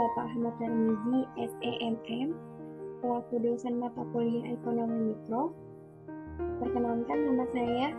Bapak Ahmad Tarmizi, SEMM, selaku dosen mata kuliah Ekonomi Mikro. Perkenalkan, nama saya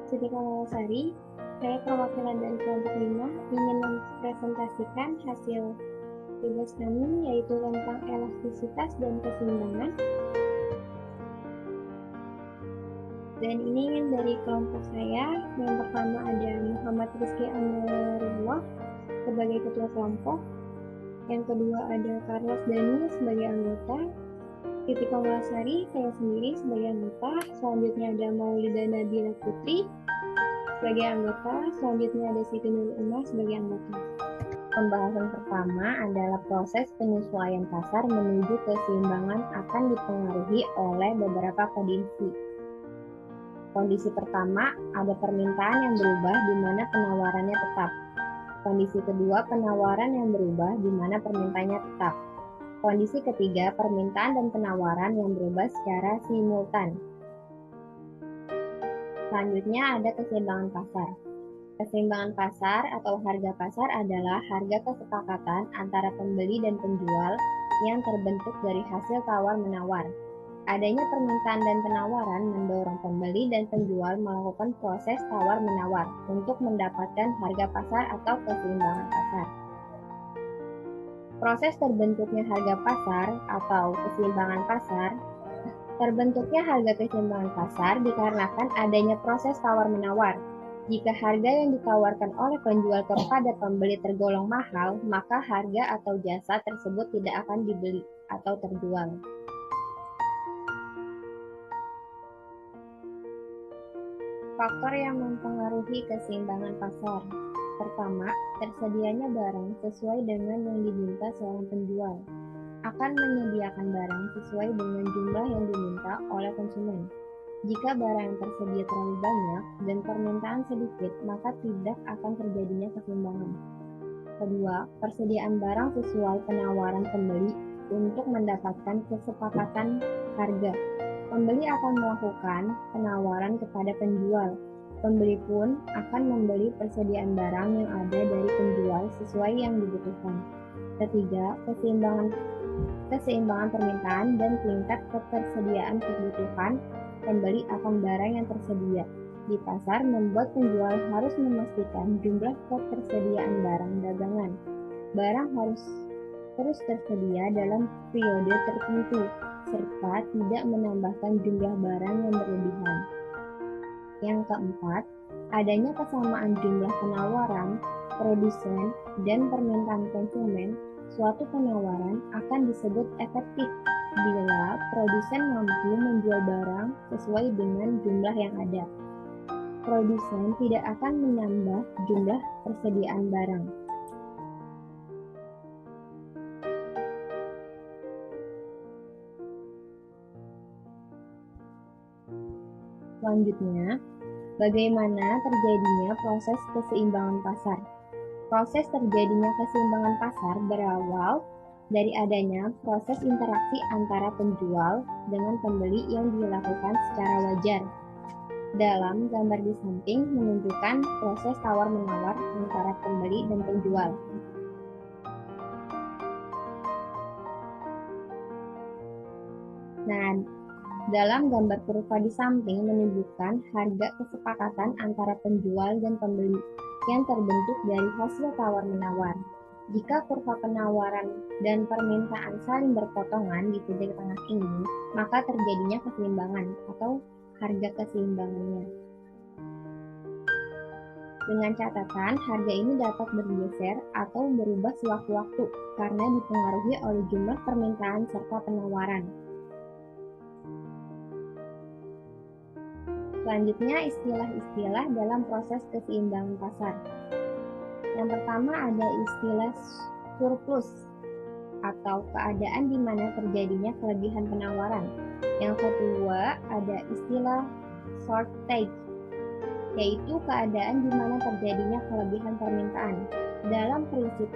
Siti Kamalasari. Saya perwakilan dari kelompok 5 ingin mempresentasikan hasil tugas kami, yaitu tentang elastisitas dan keseimbangan. Dan ini dari kelompok saya. Yang pertama ada Muhammad Rizky Amarullah sebagai ketua kelompok. Yang kedua ada Carlos Dani sebagai anggota. Siti Kamalasari, saya sendiri sebagai anggota. Selanjutnya ada Maulida Nabila Putri sebagai anggota. Selanjutnya ada Siti Nurul Umar sebagai anggota. Pembahasan pertama adalah proses penyesuaian pasar menuju keseimbangan akan dipengaruhi oleh beberapa kondisi. Kondisi pertama, ada permintaan yang berubah di mana penawarannya tetap. Kondisi kedua, penawaran yang berubah di mana permintaannya tetap. Kondisi ketiga, permintaan dan penawaran yang berubah secara simultan. Selanjutnya ada keseimbangan pasar. Keseimbangan pasar atau harga pasar adalah harga kesepakatan antara pembeli dan penjual yang terbentuk dari hasil tawar-menawar. Adanya permintaan dan penawaran mendorong pembeli dan penjual melakukan proses tawar-menawar untuk mendapatkan harga pasar atau keseimbangan pasar. Proses terbentuknya harga pasar atau keseimbangan pasar. Terbentuknya harga keseimbangan pasar dikarenakan adanya proses tawar-menawar. Jika harga yang ditawarkan oleh penjual kepada pembeli tergolong mahal, maka harga atau jasa tersebut tidak akan dibeli atau terjual. Faktor yang mempengaruhi keseimbangan pasar. Pertama, tersedianya barang sesuai dengan yang diminta seorang penjual. Akan menyediakan barang sesuai dengan jumlah yang diminta oleh konsumen. Jika barang yang tersedia terlalu banyak dan permintaan sedikit, maka tidak akan terjadinya keseimbangan. Kedua, persediaan barang sesuai penawaran pembeli untuk mendapatkan kesepakatan harga. Pembeli akan melakukan penawaran kepada penjual. Pembeli pun akan membeli persediaan barang yang ada dari penjual sesuai yang dibutuhkan. Ketiga, keseimbangan permintaan dan tingkat ketersediaan kebutuhan pembeli akan barang yang tersedia di pasar membuat penjual harus memastikan jumlah ketersediaan barang dagangan. Barang harus terus tersedia dalam periode tertentu, serta tidak menambahkan jumlah barang yang berlebihan. Yang keempat, adanya kesamaan jumlah penawaran, produsen, dan permintaan konsumen. Suatu penawaran akan disebut efektif bila produsen mampu menjual barang sesuai dengan jumlah yang ada. Produsen tidak akan menambah jumlah persediaan barang. Selanjutnya, bagaimana terjadinya proses keseimbangan pasar? Proses terjadinya keseimbangan pasar berawal dari adanya proses interaksi antara penjual dengan pembeli yang dilakukan secara wajar. Dalam gambar di samping menunjukkan proses tawar-menawar antara pembeli dan penjual. Nah, dalam gambar kurva di samping menunjukkan harga kesepakatan antara penjual dan pembeli yang terbentuk dari hasil tawar-menawar. Jika kurva penawaran dan permintaan saling berpotongan di titik tengah ini, maka terjadinya keseimbangan atau harga keseimbangannya. Dengan catatan, harga ini dapat bergeser atau berubah sewaktu-waktu karena dipengaruhi oleh jumlah permintaan serta penawaran. Selanjutnya, istilah-istilah dalam proses keseimbangan pasar. Yang pertama ada istilah surplus atau keadaan di mana terjadinya kelebihan penawaran. Yang kedua ada istilah shortage, yaitu keadaan di mana terjadinya kelebihan permintaan. Dalam prinsip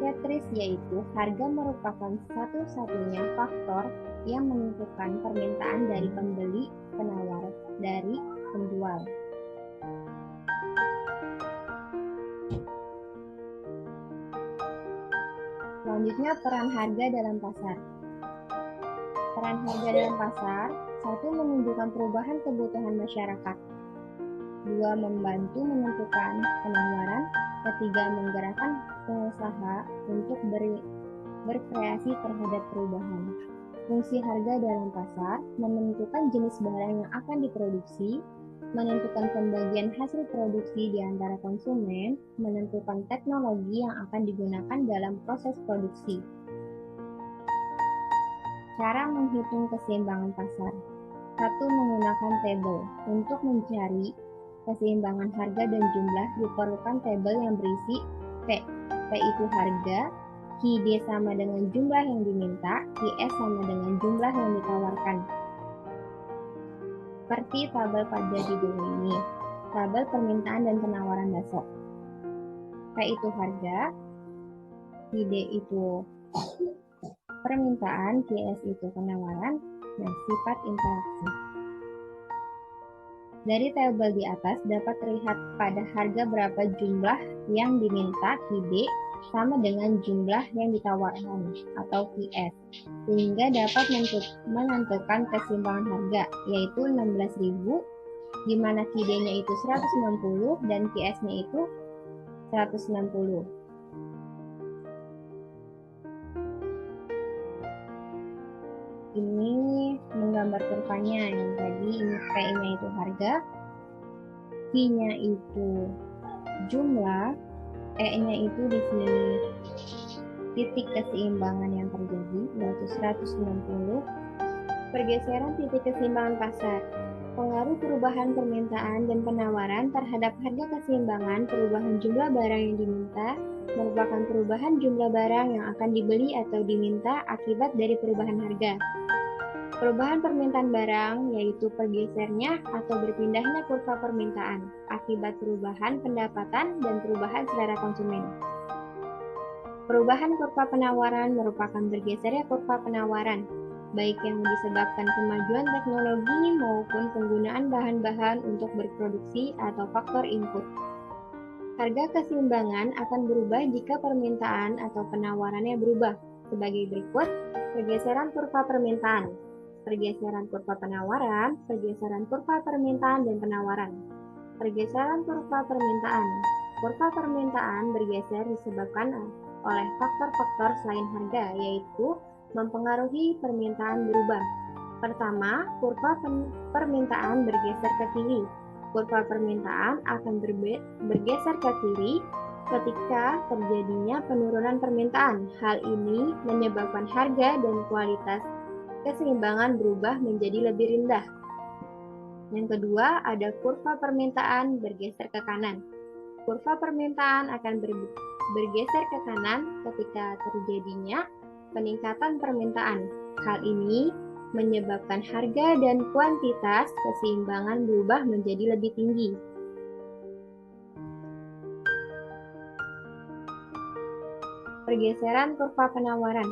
Tetris yaitu harga merupakan satu-satunya faktor yang menentukan permintaan dari pembeli, penawar, dari penjual. Selanjutnya, peran harga dalam pasar. Peran harga dalam pasar, 1. Menunjukkan perubahan kebutuhan masyarakat. 2. Membantu menentukan penawaran. 3. Menggerakkan pengusaha untuk berkreasi terhadap perubahan. Fungsi harga dalam pasar, menentukan jenis barang yang akan diproduksi, menentukan pembagian hasil produksi di antara konsumen, menentukan teknologi yang akan digunakan dalam proses produksi. Cara menghitung keseimbangan pasar. 1. Menggunakan tabel. Untuk mencari keseimbangan harga dan jumlah, diperlukan tabel yang berisi P. P itu harga, QD sama dengan jumlah yang diminta, QS sama dengan jumlah yang ditawarkan. Seperti tabel pada judul ini, tabel permintaan dan penawaran besok. P itu harga, QD itu permintaan, QS itu penawaran, dan sifat interaksi. Dari tabel di atas dapat terlihat pada harga berapa jumlah yang diminta, QD, sama dengan jumlah yang ditawarkan atau QS, sehingga dapat menentukan keseimbangan harga, yaitu 16.000, di mana QD-nya itu 160 dan QS-nya itu 160. Ini menggambar kurvanya, yang tadi ini P-nya itu harga, Q-nya itu jumlah, E-nya itu di sini titik keseimbangan yang terjadi, yaitu 160. Pergeseran titik keseimbangan pasar. Pengaruh perubahan permintaan dan penawaran terhadap harga keseimbangan. Perubahan jumlah barang yang diminta merupakan perubahan jumlah barang yang akan dibeli atau diminta akibat dari perubahan harga. Perubahan permintaan barang, yaitu pergesernya atau berpindahnya kurva permintaan akibat perubahan pendapatan dan perubahan selera konsumen. Perubahan kurva penawaran merupakan bergesernya kurva penawaran, baik yang disebabkan kemajuan teknologi maupun penggunaan bahan-bahan untuk berproduksi atau faktor input. Harga keseimbangan akan berubah jika permintaan atau penawarannya berubah. Sebagai berikut, pergeseran kurva permintaan, pergeseran kurva penawaran, pergeseran kurva permintaan dan penawaran. Pergeseran kurva permintaan. Kurva permintaan bergeser disebabkan oleh faktor-faktor selain harga, yaitu mempengaruhi permintaan berubah. Pertama, kurva permintaan bergeser ke kiri. Kurva permintaan akan bergeser ke kiri ketika terjadinya penurunan permintaan. Hal ini menyebabkan harga dan kualitas keseimbangan berubah menjadi lebih rendah. Yang kedua, ada kurva permintaan bergeser ke kanan. Kurva permintaan akan bergeser ke kanan ketika terjadinya peningkatan permintaan. Hal ini menyebabkan harga dan kuantitas keseimbangan berubah menjadi lebih tinggi. Pergeseran kurva penawaran.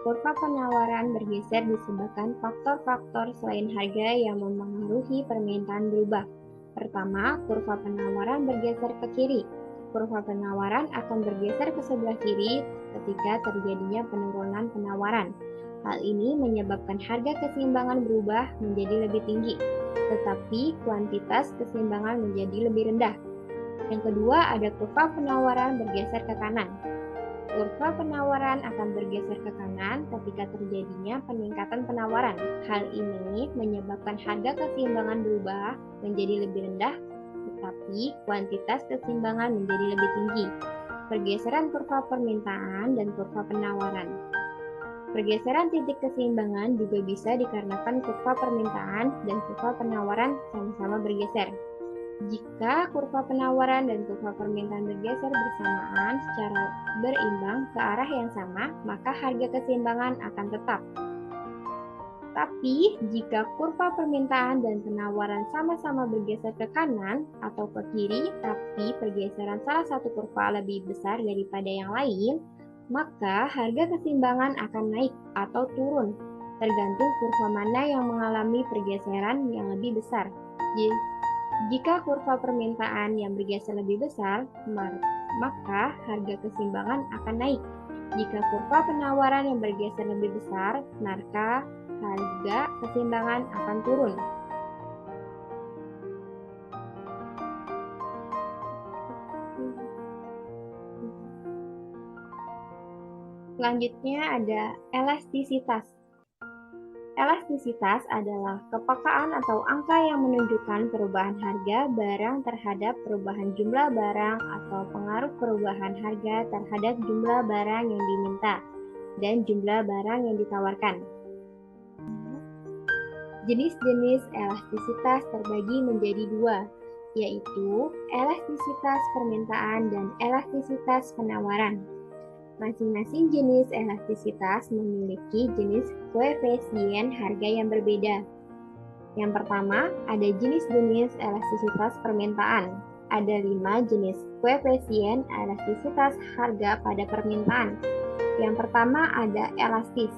Kurva penawaran bergeser disebabkan faktor-faktor selain harga yang mempengaruhi permintaan berubah. Pertama, kurva penawaran bergeser ke kiri. Kurva penawaran akan bergeser ke sebelah kiri ketika terjadinya penurunan penawaran. Hal ini menyebabkan harga keseimbangan berubah menjadi lebih tinggi, tetapi kuantitas keseimbangan menjadi lebih rendah. Yang kedua, ada kurva penawaran bergeser ke kanan. Kurva penawaran akan bergeser ke kanan ketika terjadinya peningkatan penawaran. Hal ini menyebabkan harga keseimbangan berubah menjadi lebih rendah, tetapi kuantitas keseimbangan menjadi lebih tinggi. Pergeseran kurva permintaan dan kurva penawaran. Pergeseran titik keseimbangan juga bisa dikarenakan kurva permintaan dan kurva penawaran sama-sama bergeser. Jika kurva penawaran dan kurva permintaan bergeser bersamaan secara berimbang ke arah yang sama, maka harga keseimbangan akan tetap. Tapi, jika kurva permintaan dan penawaran sama-sama bergeser ke kanan atau ke kiri, tapi pergeseran salah satu kurva lebih besar daripada yang lain, maka harga keseimbangan akan naik atau turun, tergantung kurva mana yang mengalami pergeseran yang lebih besar. Jika kurva permintaan yang bergeser lebih besar, maka harga keseimbangan akan naik. Jika kurva penawaran yang bergeser lebih besar, maka harga keseimbangan akan turun. Selanjutnya ada elastisitas. Elastisitas adalah kepekaan atau angka yang menunjukkan perubahan harga barang terhadap perubahan jumlah barang atau pengaruh perubahan harga terhadap jumlah barang yang diminta dan jumlah barang yang ditawarkan. Jenis-jenis elastisitas terbagi menjadi dua, yaitu elastisitas permintaan dan elastisitas penawaran. Masing-masing jenis elastisitas memiliki jenis koefisien harga yang berbeda. Yang pertama, ada jenis-jenis elastisitas permintaan. Ada 5 jenis koefisien elastisitas harga pada permintaan. Yang pertama ada elastis.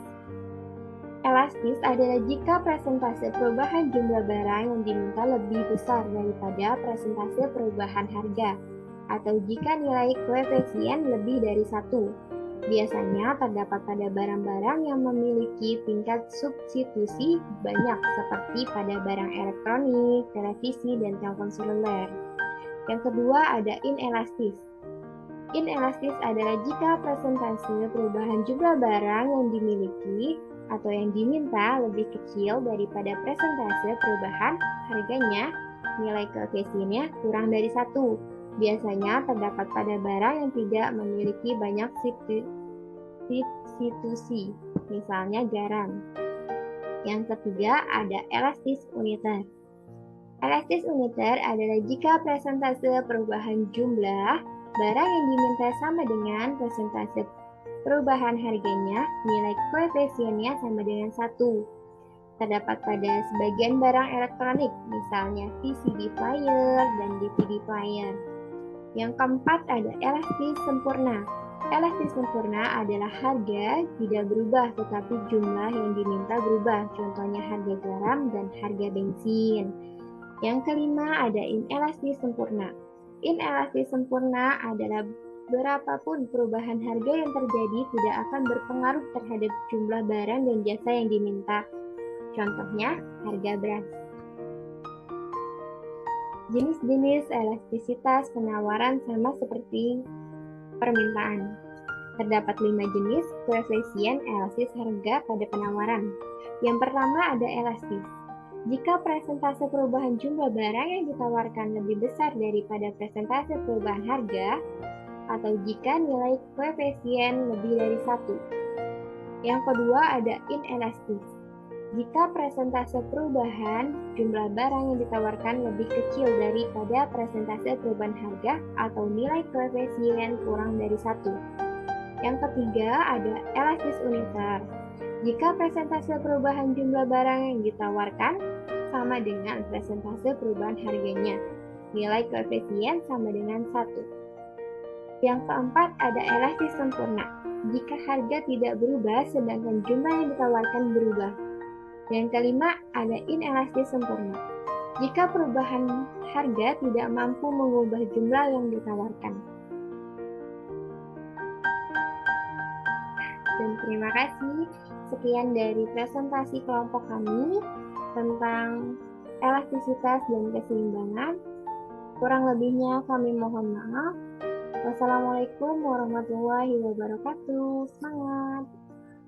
Elastis adalah jika presentase perubahan jumlah barang yang diminta lebih besar daripada presentase perubahan harga, atau jika nilai koefisien lebih dari 1. Biasanya terdapat pada barang-barang yang memiliki tingkat substitusi banyak seperti pada barang elektronik, televisi, dan telepon seluler. Yang kedua ada inelastis. Inelastis adalah jika presentase perubahan jumlah barang yang dimiliki atau yang diminta lebih kecil daripada presentase perubahan harganya, nilai koefisiennya kurang dari 1. Biasanya terdapat pada barang yang tidak memiliki banyak substitusi, misalnya garam. Yang ketiga ada elastis uniter. Elastis uniter adalah jika presentase perubahan jumlah barang yang diminta sama dengan presentase perubahan harganya, nilai koefisiennya sama dengan 1. Terdapat pada sebagian barang elektronik, misalnya VCD player dan DVD player. Yang keempat ada elastis sempurna. Elastis sempurna adalah harga tidak berubah tetapi jumlah yang diminta berubah, contohnya harga garam dan harga bensin. Yang kelima ada inelastis sempurna. Inelastis sempurna adalah berapapun perubahan harga yang terjadi tidak akan berpengaruh terhadap jumlah barang dan jasa yang diminta, contohnya harga beras. Jenis-jenis elastisitas penawaran sama seperti permintaan. Terdapat 5 jenis koefisien elastis harga pada penawaran. Yang pertama ada elastis. Jika presentase perubahan jumlah barang yang ditawarkan lebih besar daripada presentase perubahan harga, atau jika nilai koefisien lebih dari 1. Yang kedua ada inelastis. Jika presentase perubahan jumlah barang yang ditawarkan lebih kecil daripada presentase perubahan harga atau nilai koefisien kurang dari 1. Yang ketiga ada elastis uniter. Jika presentase perubahan jumlah barang yang ditawarkan sama dengan presentase perubahan harganya, nilai koefisien sama dengan 1. Yang keempat ada elastis sempurna. Jika harga tidak berubah sedangkan jumlah yang ditawarkan berubah. Yang kelima ada inelastis sempurna. Jika perubahan harga tidak mampu mengubah jumlah yang ditawarkan. Dan terima kasih. Sekian dari presentasi kelompok kami tentang elastisitas dan keseimbangan. Kurang lebihnya kami mohon maaf. Wassalamualaikum warahmatullahi wabarakatuh. Semangat!